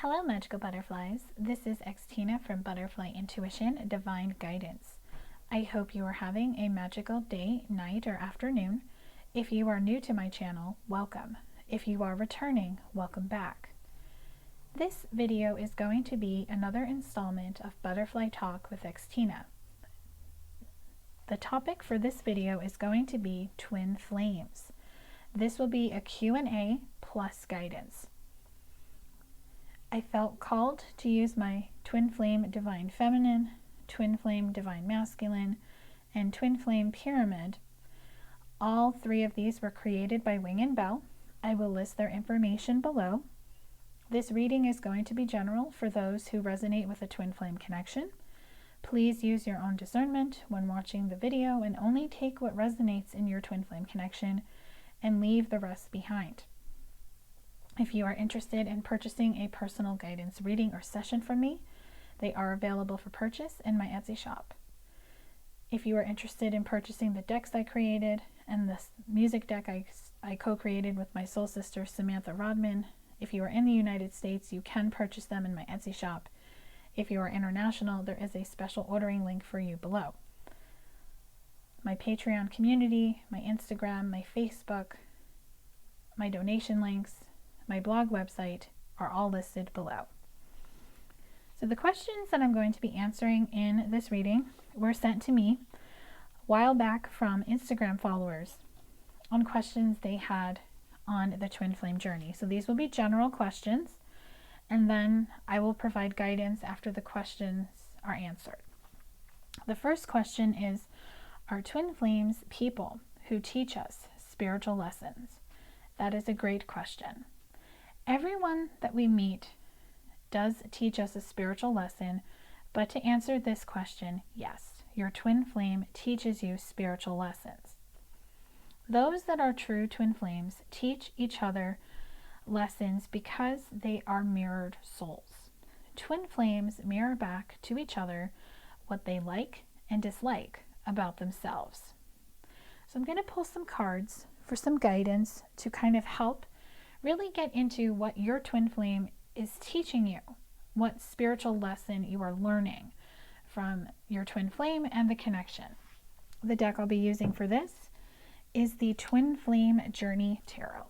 Hello, magical butterflies. This is Xtina from ButterflyIntuition, Divine Guidance. I hope you are having a magical day, night, or afternoon. If you are new to my channel, welcome. If you are returning, welcome back. This video is going to be another installment of Butterfly Talk with Xtina. The topic for this video is going to be twin flames. This will be a Q&A plus guidance. I felt called to use my twin flame divine feminine, twin flame divine masculine, and twin flame pyramid. All three of these were created by Wing and Bell. I will list their information below. This reading is going to be general for those who resonate with a twin flame connection. Please use your own discernment when watching the video and only take what resonates in your twin flame connection and leave the rest behind. If you are interested in purchasing a personal guidance reading or session from me, they are available for purchase in my Etsy shop. If you are interested in purchasing the decks I created and the music deck I co-created with my soul sister Samantha Rodman, if you are in the United States, you can purchase them in my Etsy shop. If you are international, there is a special ordering link for you below. My Patreon community, my Instagram, my Facebook, my donation links, my blog website are all listed below. So the questions that I'm going to be answering in this reading were sent to me a while back from Instagram followers on questions they had on the twin flame journey. So these will be general questions, and then I will provide guidance after the questions are answered. The first question is, are twin flames people who teach us spiritual lessons? That is a great question. Everyone that we meet does teach us a spiritual lesson, but to answer this question, yes, your twin flame teaches you spiritual lessons. Those that are true twin flames teach each other lessons because they are mirrored souls. Twin flames mirror back to each other what they like and dislike about themselves. So I'm going to pull some cards for some guidance to kind of help really get into what your twin flame is teaching you, what spiritual lesson you are learning from your twin flame and the connection. The deck I'll be using for this is the Twin Flame Journey Tarot.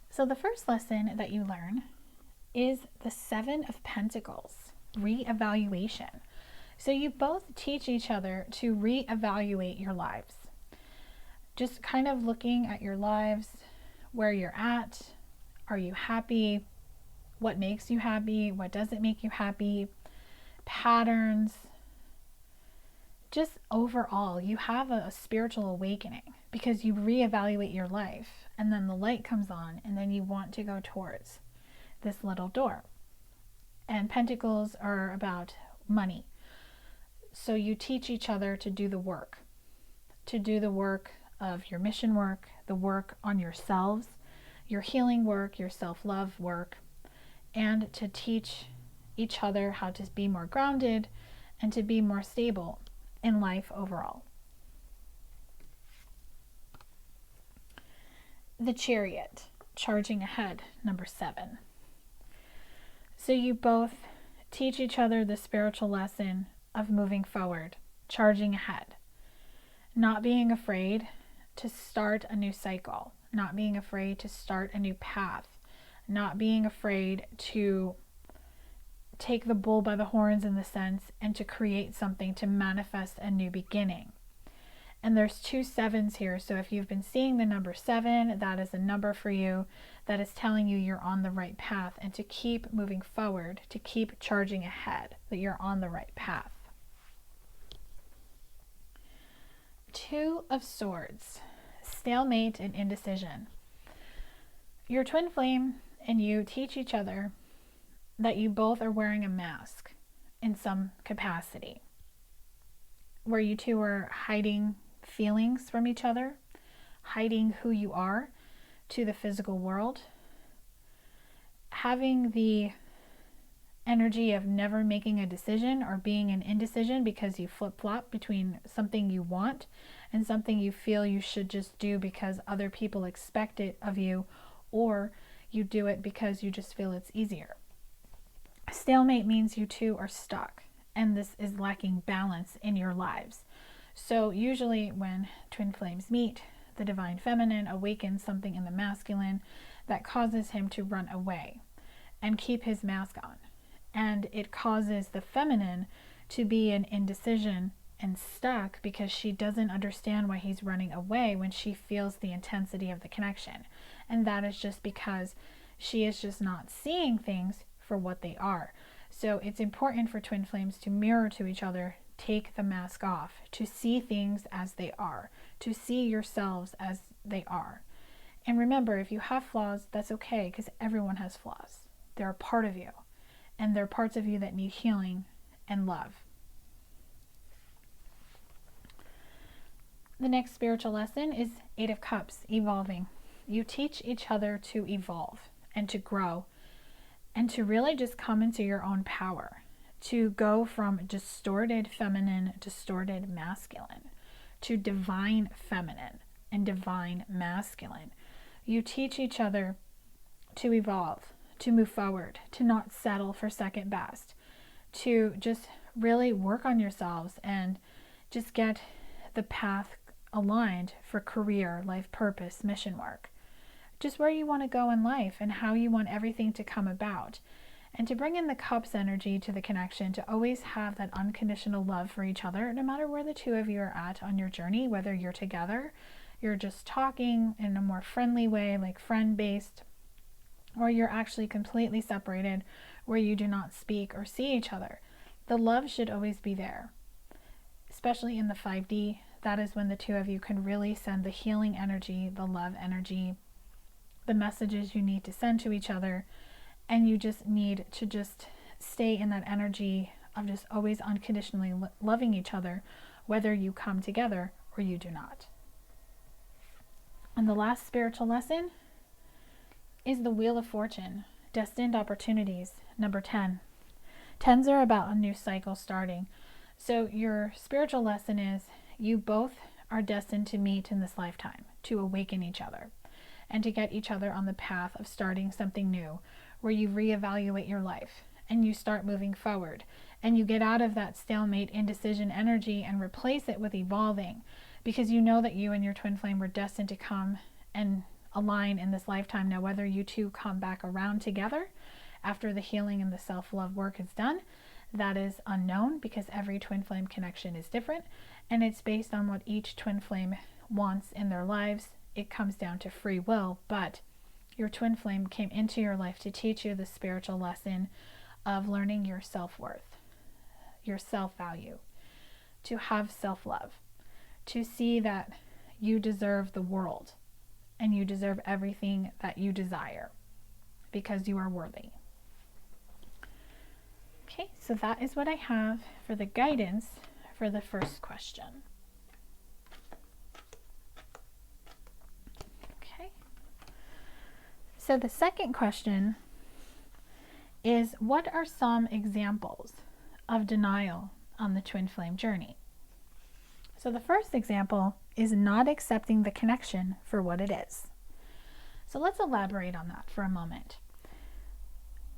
So the first lesson that you learn is the Seven of Pentacles, reevaluation. So you both teach each other to reevaluate your lives. Just kind of looking at your lives, where you're at. Are you happy? What makes you happy? What doesn't make you happy? Patterns. Just overall, you have a spiritual awakening because you reevaluate your life, and then the light comes on, and then you want to go towards this little door. And pentacles are about money. So you teach each other to do the work of your mission work, the work on yourselves, your healing work, your self-love work, and to teach each other how to be more grounded and to be more stable in life overall. The Chariot, charging ahead, number 7. So you both teach each other the spiritual lesson of moving forward, charging ahead, not being afraid to start a new cycle, not being afraid to start a new path, not being afraid to take the bull by the horns in the sense and to create something, to manifest a new beginning. And there's 2 7s here, so if you've been seeing the number 7, that is a number for you that is telling you you're on the right path and to keep moving forward, to keep charging ahead, that you're on the right path. 2 of Swords, stalemate and indecision. Your twin flame and you teach each other that you both are wearing a mask in some capacity, where you two are hiding feelings from each other, hiding who you are to the physical world, having the energy of never making a decision or being an indecision because you flip-flop between something you want and something you feel you should just do because other people expect it of you, or You do it because you just feel it's easier. Stalemate means you two are stuck, and this is lacking balance in your lives. So usually when twin flames meet, the divine feminine awakens something in the masculine that causes him to run away and keep his mask on. And it causes the feminine to be in indecision and stuck because she doesn't understand why he's running away when she feels the intensity of the connection. And that is just because she is just not seeing things for what they are. So it's important for twin flames to mirror to each other, take the mask off, to see things as they are, to see yourselves as they are. And remember, if you have flaws, that's okay, because everyone has flaws. They're a part of you, and they're parts of you that need healing and love. The next spiritual lesson is 8 of Cups, evolving. You teach each other to evolve and to grow and to really just come into your own power, to go from distorted feminine, distorted masculine, to divine feminine and divine masculine. You teach each other to evolve, to move forward, to not settle for second best, to just really work on yourselves and just get the path aligned for career, life purpose, mission work. Just where you want to go in life and how you want everything to come about. And to bring in the Cups energy to the connection, to always have that unconditional love for each other, no matter where the two of you are at on your journey, whether you're together, you're just talking in a more friendly way, like friend-based, or you're actually completely separated where you do not speak or see each other. The love should always be there, especially in the 5D. That is when the two of you can really send the healing energy, the love energy, the messages you need to send to each other, and you just need to just stay in that energy of just always unconditionally loving each other, whether you come together or you do not. And the last spiritual lesson is the Wheel of Fortune, destined opportunities, number 10. 10s are about a new cycle starting. So your spiritual lesson is you both are destined to meet in this lifetime, to awaken each other, and to get each other on the path of starting something new, where you reevaluate your life and you start moving forward and you get out of that stalemate indecision energy and replace it with evolving, because you know that you and your twin flame were destined to come and align in this lifetime. Now, whether you two come back around together after the healing and the self-love work is done, that is unknown, because every twin flame connection is different and it's based on what each twin flame wants in their lives. It comes down to free will, but your twin flame came into your life to teach you the spiritual lesson of learning your self-worth, your self-value, to have self-love, to see that you deserve the world and you deserve everything that you desire because you are worthy. Okay, so that is what I have for the guidance for the first question. So the second question is, what are some examples of denial on the twin flame journey? So the first example is not accepting the connection for what it is. So let's elaborate on that for a moment.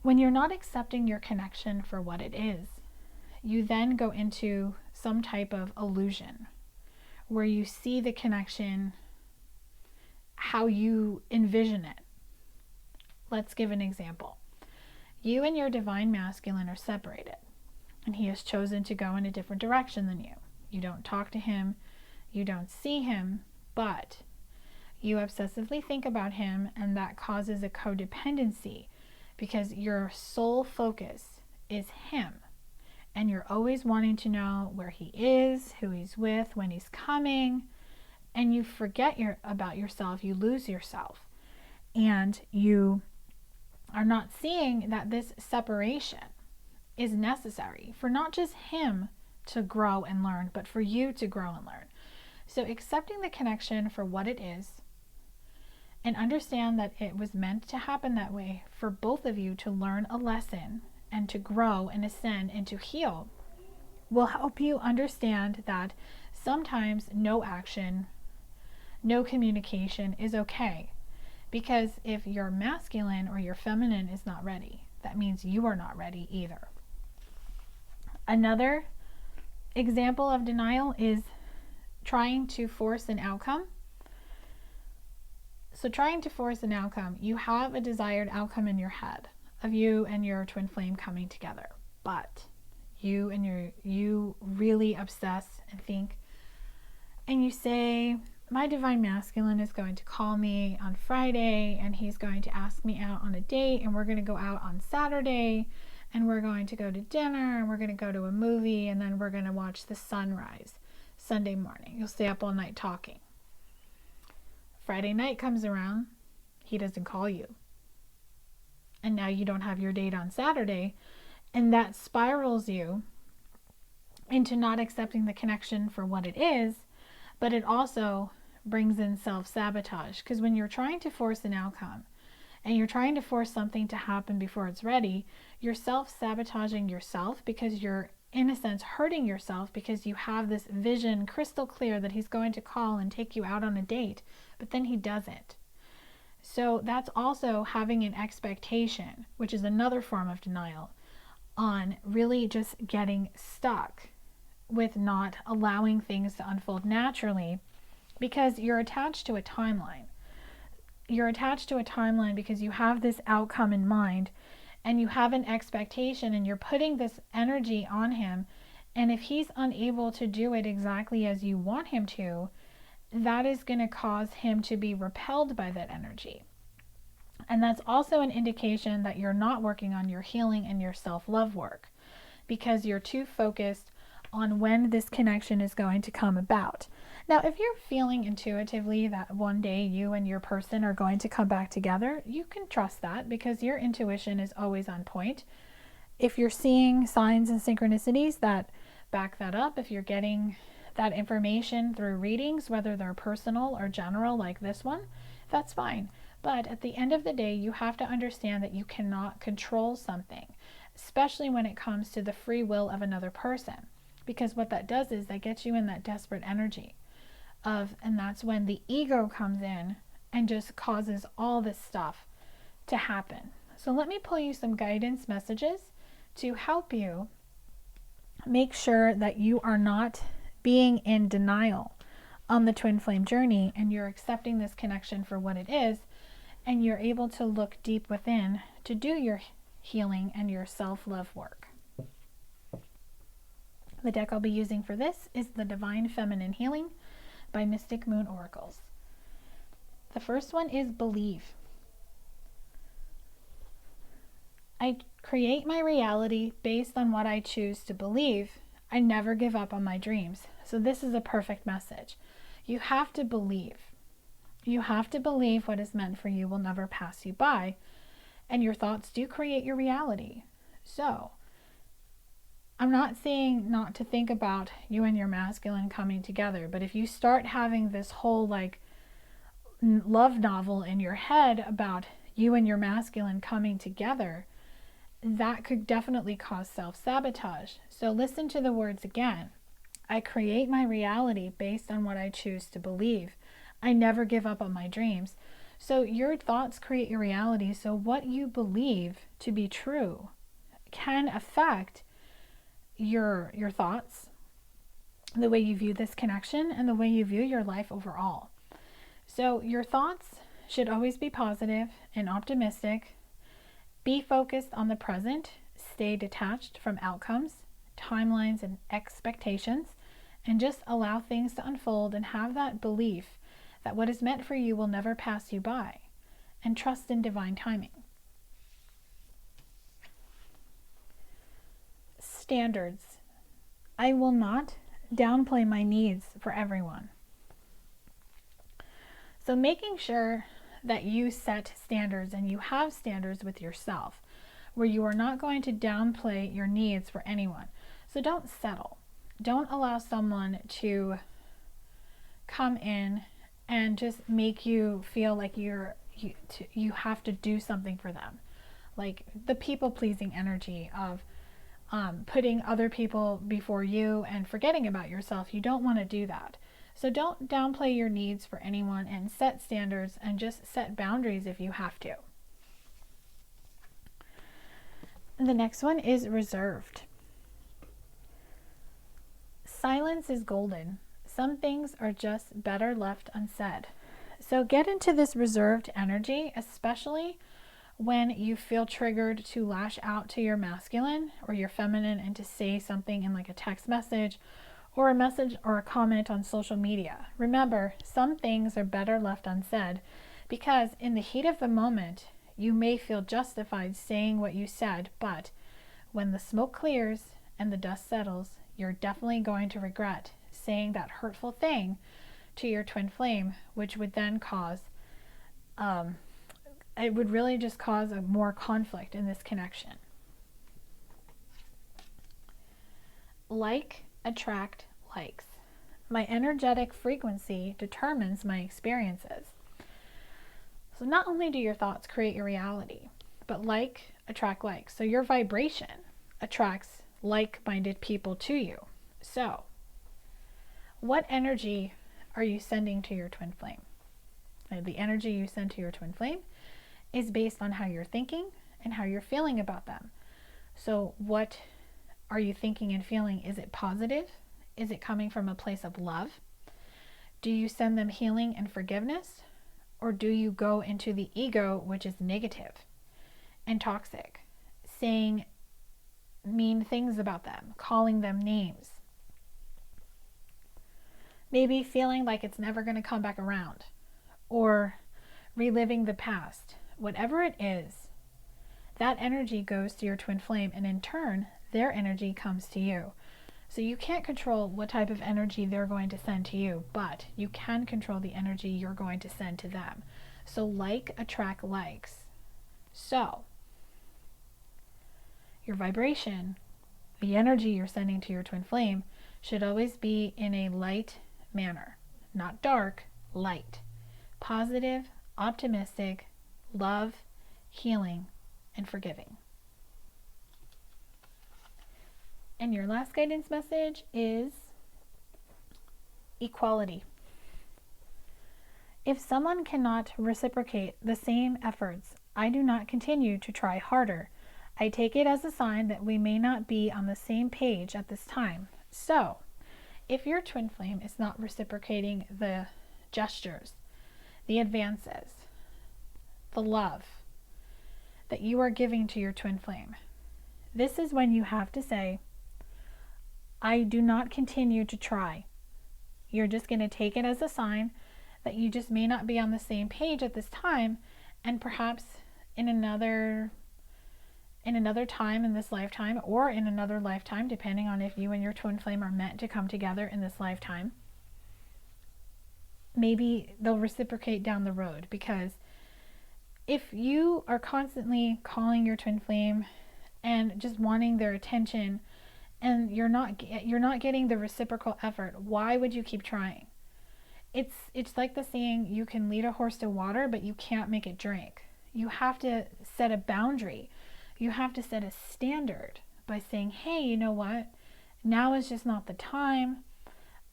When you're not accepting your connection for what it is, you then go into some type of illusion where you see the connection how you envision it. Let's give an example. You and your divine masculine are separated, and he has chosen to go in a different direction than you. You don't talk to him, you don't see him, but you obsessively think about him, and that causes a codependency because your sole focus is him, and you're always wanting to know where he is, who he's with, when he's coming, and you forget about yourself, you lose yourself, and you are not seeing that this separation is necessary for not just him to grow and learn, but for you to grow and learn. So accepting the connection for what it is, and understand that it was meant to happen that way for both of you to learn a lesson and to grow and ascend and to heal, will help you understand that sometimes no action, no communication is okay, Because if your masculine or your feminine is not ready, that means you are not ready either. Another example of denial is trying to force an outcome. So trying to force an outcome, you have a desired outcome in your head of you and your twin flame coming together, but you really obsess and think, and you say, my divine masculine is going to call me on Friday and he's going to ask me out on a date, and we're going to go out on Saturday, and we're going to go to dinner, and we're going to go to a movie, and then we're going to watch the sunrise Sunday morning. You'll stay up all night talking. Friday night comes around, he doesn't call you. And now you don't have your date on Saturday, and that spirals you into not accepting the connection for what it is, but it also brings in self-sabotage. Because when you're trying to force an outcome and you're trying to force something to happen before it's ready, you're self-sabotaging yourself, because you're, in a sense, hurting yourself, because you have this vision crystal clear that he's going to call and take you out on a date, but then he doesn't. So that's also having an expectation, which is another form of denial, on really just getting stuck with not allowing things to unfold naturally, because you're attached to a timeline. You're attached to a timeline because you have this outcome in mind, and you have an expectation, and you're putting this energy on him. And if he's unable to do it exactly as you want him to, that is going to cause him to be repelled by that energy. And that's also an indication that you're not working on your healing and your self-love work, because you're too focused on when this connection is going to come about. Now, if you're feeling intuitively that one day you and your person are going to come back together, you can trust that, because your intuition is always on point. If you're seeing signs and synchronicities that back that up, if you're getting that information through readings, whether they're personal or general like this one, that's fine. But at the end of the day, you have to understand that you cannot control something, especially when it comes to the free will of another person. Because what that does is that gets you in that desperate energy of, and that's when the ego comes in and just causes all this stuff to happen. So let me pull you some guidance messages to help you make sure that you are not being in denial on the twin flame journey, and you're accepting this connection for what it is, and you're able to look deep within to do your healing and your self-love work. The deck I'll be using for this is the Divine Feminine Healing by Mystic Moon Oracles. The first one is believe. I create my reality based on what I choose to believe. I never give up on my dreams. So this is a perfect message. You have to believe. You have to believe what is meant for you will never pass you by. And your thoughts do create your reality. So I'm not saying not to think about you and your masculine coming together, but if you start having this whole like love novel in your head about you and your masculine coming together, that could definitely cause self-sabotage. So listen to the words again. I create my reality based on what I choose to believe. I never give up on my dreams. So your thoughts create your reality. So what you believe to be true can affect your thoughts, the way you view this connection, and the way you view your life overall. So your thoughts should always be positive and optimistic. Be focused on the present. Stay detached from outcomes, timelines, and expectations, and just allow things to unfold, and have that belief that what is meant for you will never pass you by, and trust in divine timing. Standards. I will not downplay my needs for everyone. So making sure that you set standards, and you have standards with yourself, where you are not going to downplay your needs for anyone. So don't settle. Don't allow someone to come in and just make you feel like you have to do something for them. Like the people-pleasing energy of putting other people before you and forgetting about yourself. You don't want to do that. So don't downplay your needs for anyone, and set standards and just set boundaries if you have to. The next one is reserved. Silence is golden. Some things are just better left unsaid. So get into this reserved energy, especially when you feel triggered to lash out to your masculine or your feminine and to say something in like a text message or a message or a comment on social media. Remember, some things are better left unsaid, because in the heat of the moment, you may feel justified saying what you said, but when the smoke clears and the dust settles, you're definitely going to regret saying that hurtful thing to your twin flame, which would then cause, it would really just cause a more conflict in this connection. Like attract likes. My energetic frequency determines my experiences. So not only do your thoughts create your reality, but like attract like. So your vibration attracts like-minded people to you. So what energy are you sending to your twin flame? The energy you send to your twin flame is based on how you're thinking and how you're feeling about them. So what are you thinking and feeling? Is it positive? Is it coming from a place of love? Do you send them healing and forgiveness? Or do you go into the ego, which is negative and toxic, saying mean things about them, calling them names? Maybe feeling like it's never going to come back around, or reliving the past. Whatever it is, that energy goes to your twin flame, and in turn, their energy comes to you. So you can't control what type of energy they're going to send to you, but you can control the energy you're going to send to them. So like attract likes. So your vibration, the energy you're sending to your twin flame, should always be in a light manner, not dark, light, positive, optimistic, love, healing, and forgiving. And your last guidance message is equality. If someone cannot reciprocate the same efforts, I do not continue to try harder. I take it as a sign that we may not be on the same page at this time. So, if your twin flame is not reciprocating the gestures, the advances, the love that you are giving to your twin flame, this is when you have to say, I do not continue to try. You're just going to take it as a sign that you just may not be on the same page at this time, and perhaps in another time in this lifetime, or in another lifetime, depending on if you and your twin flame are meant to come together in this lifetime, maybe they'll reciprocate down the road. Because if you are constantly calling your twin flame and just wanting their attention, and you're not getting the reciprocal effort, why would you keep trying? It's like the saying, you can lead a horse to water, but you can't make it drink. You have to set a boundary. You have to set a standard by saying, hey, you know what? Now is just not the time.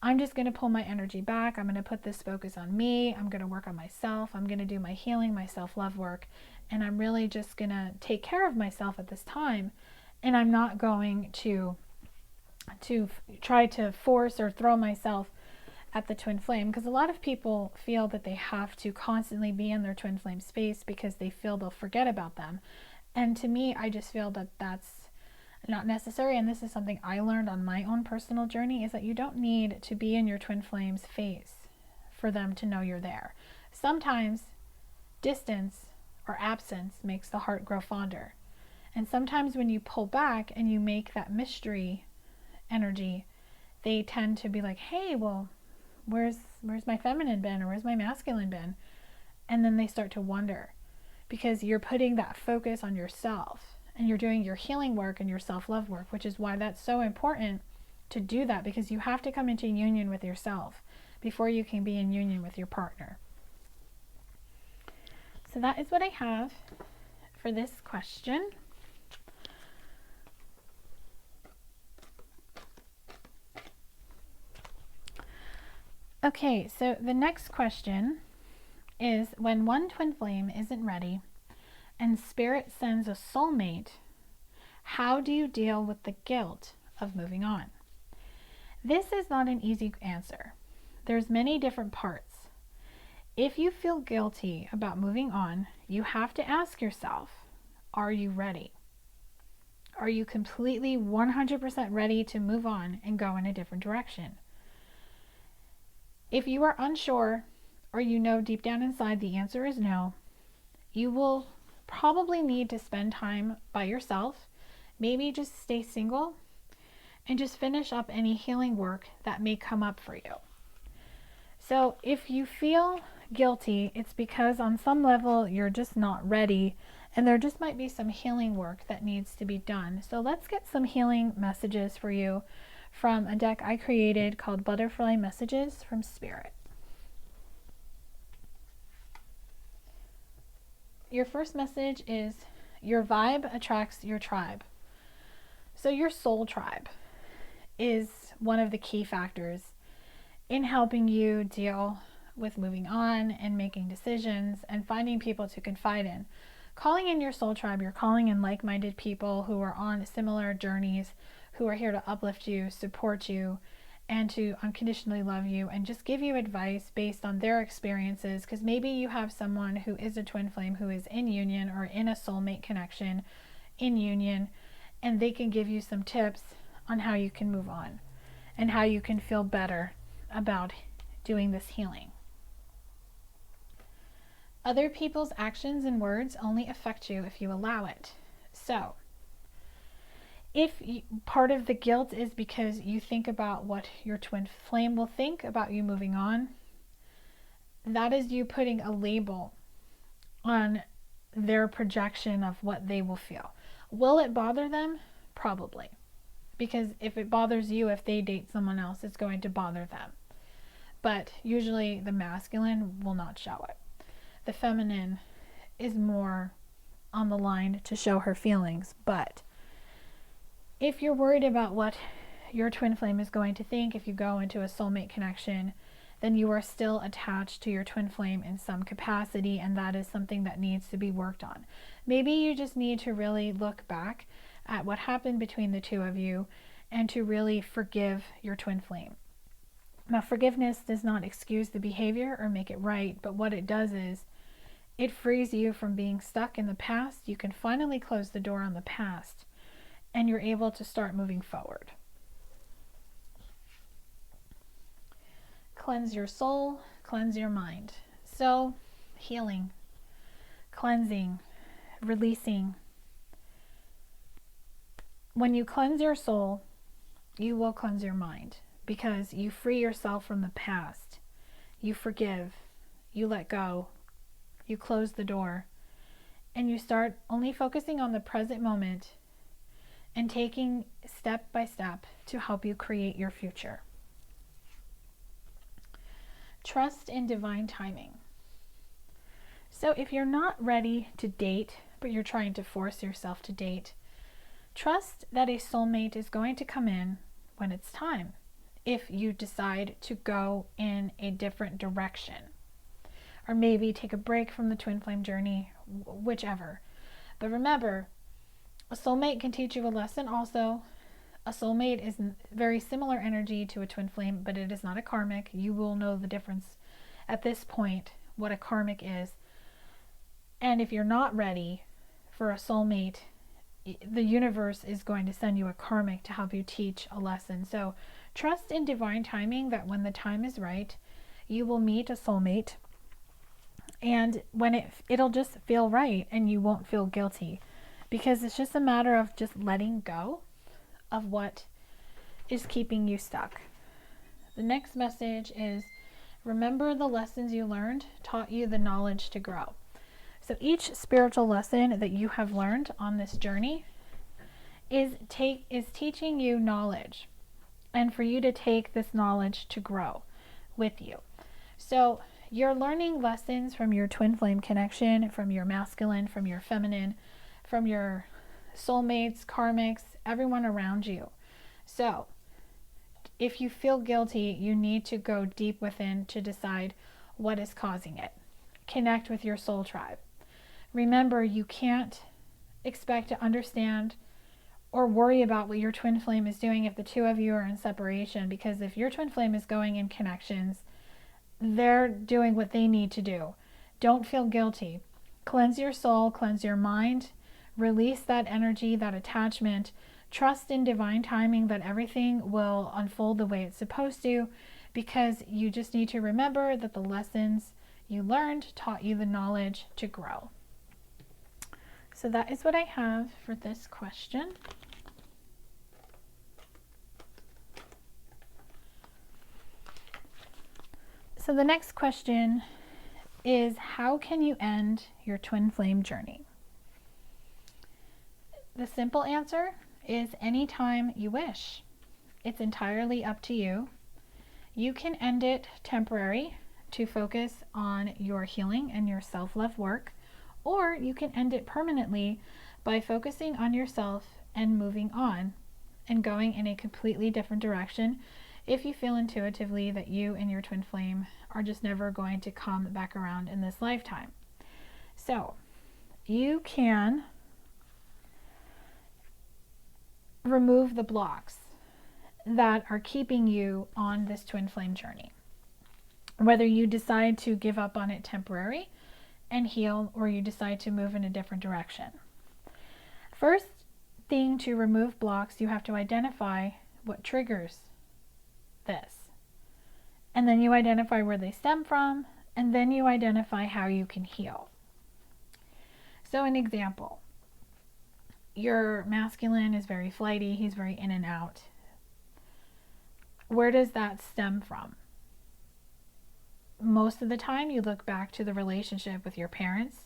I'm just going to pull my energy back. I'm going to put this focus on me. I'm going to work on myself. I'm going to do my healing, my self-love work. And I'm really just going to take care of myself at this time. And I'm not going to try to force or throw myself at the twin flame, because a lot of people feel that they have to constantly be in their twin flame space because they feel they'll forget about them. And to me, I just feel that that's not necessary. And this is something I learned on my own personal journey, is that you don't need to be in your twin flame's face for them to know you're there. Sometimes distance or absence makes the heart grow fonder. And sometimes when you pull back and you make that mystery energy, they tend to be like, hey, well, where's my feminine been, or where's my masculine been? And then they start to wonder, because you're putting that focus on yourself and you're doing your healing work and your self-love work, which is why that's so important to do that, because you have to come into union with yourself before you can be in union with your partner. So that is what I have for this question. Okay, so the next question is, when one twin flame isn't ready and spirit sends a soulmate, how do you deal with the guilt of moving on? This is not an easy answer. There's many different parts. If you feel guilty about moving on, you have to ask yourself, are you ready? Are you completely 100% ready to move on and go in a different direction? If you are unsure, or you know deep down inside the answer is no, you will probably need to spend time by yourself, maybe just stay single, and just finish up any healing work that may come up for you. So if you feel guilty, it's because on some level you're just not ready, and there just might be some healing work that needs to be done. So let's get some healing messages for you from a deck I created called Butterfly Messages from Spirit. Your first message is, your vibe attracts your tribe. So your soul tribe is one of the key factors in helping you deal with moving on and making decisions and finding people to confide in. Calling in your soul tribe, you're calling in like-minded people who are on similar journeys, who are here to uplift you, support you, and to unconditionally love you and just give you advice based on their experiences, because maybe you have someone who is a twin flame who is in union or in a soulmate connection in union, and they can give you some tips on how you can move on and how you can feel better about doing this healing. Other people's actions and words only affect you if you allow it. So if part of the guilt is because you think about what your twin flame will think about you moving on, that is you putting a label on their projection of what they will feel. Will it bother them? Probably. Because if it bothers you, if they date someone else, it's going to bother them. But usually the masculine will not show it. The feminine is more on the line to show her feelings. But if you're worried about what your twin flame is going to think if you go into a soulmate connection, then you are still attached to your twin flame in some capacity, and that is something that needs to be worked on. Maybe you just need to really look back at what happened between the two of you and to really forgive your twin flame. Now, forgiveness does not excuse the behavior or make it right, but what it does is it frees you from being stuck in the past. You can finally close the door on the past, and you're able to start moving forward. Cleanse your soul, cleanse your mind. So, healing, cleansing, releasing. When you cleanse your soul, you will cleanse your mind, because you free yourself from the past. You forgive, you let go, you close the door, and you start only focusing on the present moment and taking step by step to help you create your future. Trust in divine timing. So if you're not ready to date, but you're trying to force yourself to date, trust that a soulmate is going to come in when it's time, if you decide to go in a different direction, or maybe take a break from the twin flame journey, whichever. But remember, a soulmate can teach you a lesson also. A soulmate is very similar energy to a twin flame, but it is not a karmic. You will know the difference at this point, what a karmic is. And if you're not ready for a soulmate, the universe is going to send you a karmic to help you teach a lesson. So trust in divine timing, that when the time is right, you will meet a soulmate, and when it'll just feel right, and you won't feel guilty, because it's just a matter of just letting go of what is keeping you stuck. The next message is, remember the lessons you learned taught you the knowledge to grow. So each spiritual lesson that you have learned on this journey is teaching you knowledge, and for you to take this knowledge to grow with you. So you're learning lessons from your twin flame connection, from your masculine, from your feminine, from your soulmates, karmics, everyone around you. So if you feel guilty, you need to go deep within to decide what is causing it. Connect with your soul tribe. Remember, you can't expect to understand or worry about what your twin flame is doing if the two of you are in separation, because if your twin flame is going in connections, they're doing what they need to do. Don't feel guilty. Cleanse your soul, cleanse your mind, release that energy, that attachment. Trust in divine timing that everything will unfold the way it's supposed to, because you just need to remember that the lessons you learned taught you the knowledge to grow. So that is what I have for this question. So the next question is, how can you end your twin flame journey? The simple answer is anytime you wish. It's entirely up to you. You can end it temporary to focus on your healing and your self-love work, or you can end it permanently by focusing on yourself and moving on and going in a completely different direction if you feel intuitively that you and your twin flame are just never going to come back around in this lifetime. So you can remove the blocks that are keeping you on this twin flame journey. Whether you decide to give up on it temporary and heal, or you decide to move in a different direction. First thing to remove blocks, you have to identify what triggers this. And then you identify where they stem from, and then you identify how you can heal. So an example, your masculine is very flighty, he's very in and out. Where does that stem from? Most of the time you look back to the relationship with your parents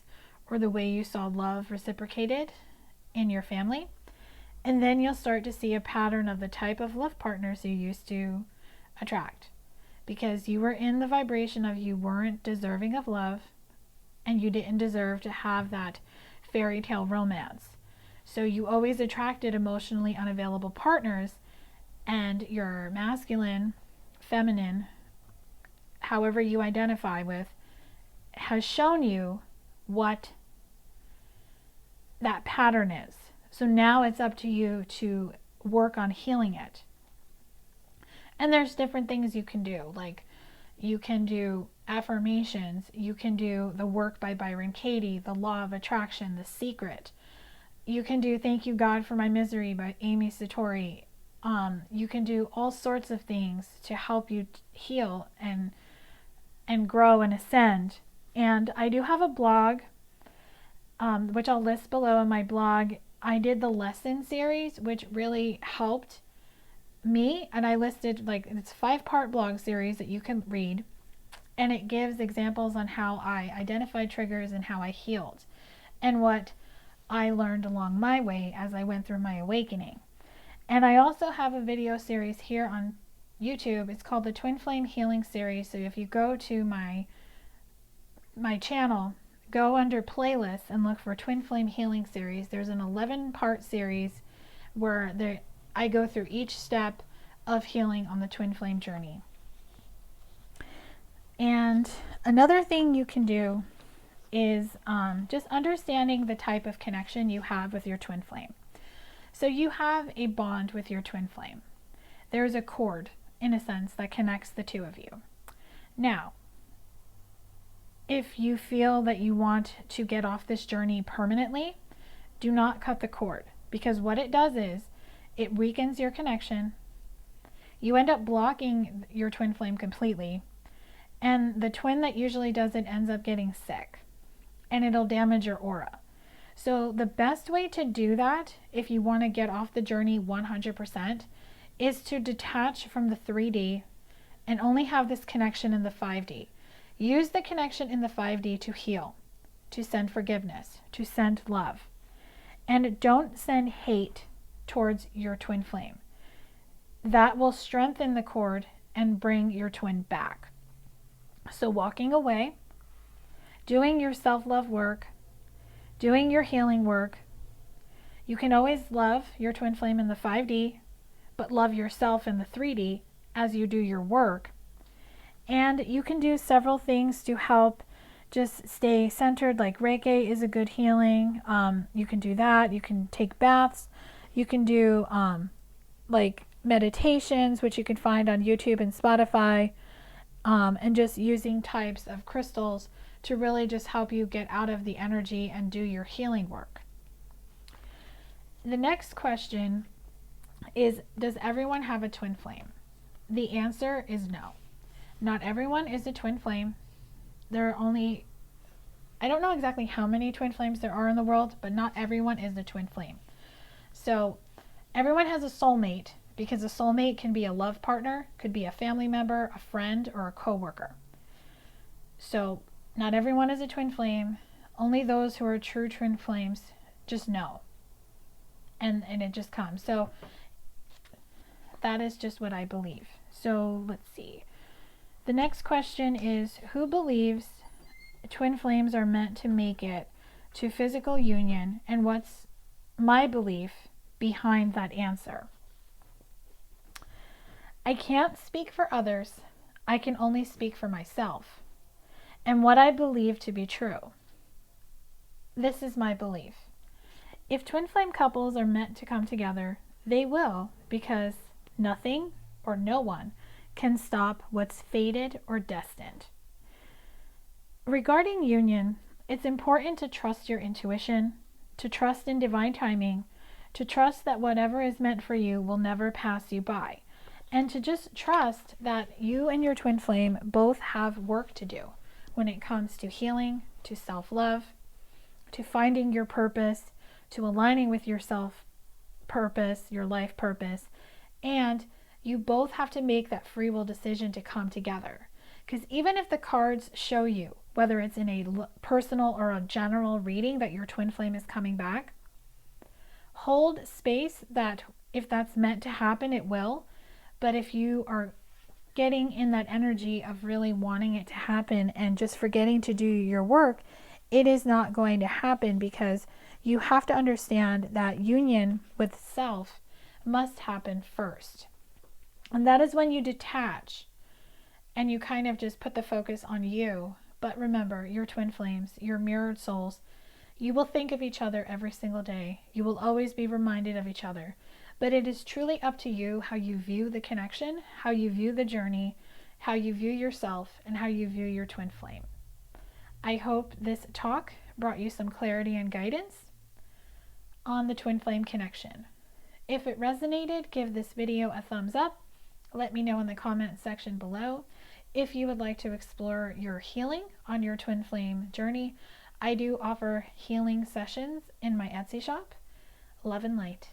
or the way you saw love reciprocated in your family, and then you'll start to see a pattern of the type of love partners you used to attract, because you were in the vibration of you weren't deserving of love and you didn't deserve to have that fairy tale romance. So you always attracted emotionally unavailable partners, and your masculine, feminine, however you identify with, has shown you what that pattern is. So now it's up to you to work on healing it. And there's different things you can do, like you can do affirmations, you can do the work by Byron Katie, the law of attraction, the secret. You can do Thank You God for My Misery by Amy Satori. You can do all sorts of things to help you heal and grow and ascend. And I do have a blog, which I'll list below in my blog. I did the lesson series, which really helped me, and I listed, like, it's a 5-part blog series that you can read, and it gives examples on how I identified triggers and how I healed and what I learned along my way as I went through my awakening. And I also have a video series here on YouTube. It's called the Twin Flame Healing Series. So if you go to my channel, go under playlists and look for Twin Flame Healing Series. There's an 11-part series where I go through each step of healing on the twin flame journey. And another thing you can do is just understanding the type of connection you have with your twin flame. So you have a bond with your twin flame. There's a cord, in a sense, that connects the two of you. Now, if you feel that you want to get off this journey permanently, do not cut the cord, because what it does is it weakens your connection. You end up blocking your twin flame completely, and the twin that usually does it ends up getting sick, and it'll damage your aura. So the best way to do that, if you want to get off the journey 100%, is to detach from the 3D and only have this connection in the 5D. Use the connection in the 5D to heal, to send forgiveness, to send love. And don't send hate towards your twin flame. That will strengthen the cord and bring your twin back. So walking away, doing your self-love work, doing your healing work. You can always love your twin flame in the 5D, but love yourself in the 3D as you do your work. And you can do several things to help just stay centered, like Reiki is a good healing. You can do that. You can take baths. You can do like meditations, which you can find on YouTube and Spotify, and just using types of crystals to really just help you get out of the energy and do your healing work. The next question is, does everyone have a twin flame? The answer is no. Not everyone is a twin flame. There are only, I don't know exactly how many twin flames there are in the world, but not everyone is a twin flame. So everyone has a soulmate, because a soulmate can be a love partner, could be a family member, a friend, or a coworker. So not everyone is a twin flame. Only those who are true twin flames just know. And it just comes. So that is just what I believe. So let's see. The next question is, who believes twin flames are meant to make it to physical union, and what's my belief behind that answer? I can't speak for others. I can only speak for myself and what I believe to be true. This is my belief. If twin flame couples are meant to come together, they will, because nothing or no one can stop what's fated or destined. Regarding union, it's important to trust your intuition, to trust in divine timing, to trust that whatever is meant for you will never pass you by, and to just trust that you and your twin flame both have work to do when it comes to healing, to self-love, to finding your purpose, to aligning with your self purpose, your life purpose, and you both have to make that free will decision to come together. Because even if the cards show you, whether it's in a personal or a general reading, that your twin flame is coming back, hold space that if that's meant to happen, it will. But if you are getting in that energy of really wanting it to happen and just forgetting to do your work, it is not going to happen, because you have to understand that union with self must happen first. And that is when you detach and you kind of just put the focus on you. But remember, your twin flames, your mirrored souls, you will think of each other every single day. You will always be reminded of each other. But it is truly up to you how you view the connection, how you view the journey, how you view yourself, and how you view your twin flame. I hope this talk brought you some clarity and guidance on the twin flame connection. If it resonated, give this video a thumbs up. Let me know in the comment section below. If you would like to explore your healing on your twin flame journey, I do offer healing sessions in my Etsy shop. Love and light.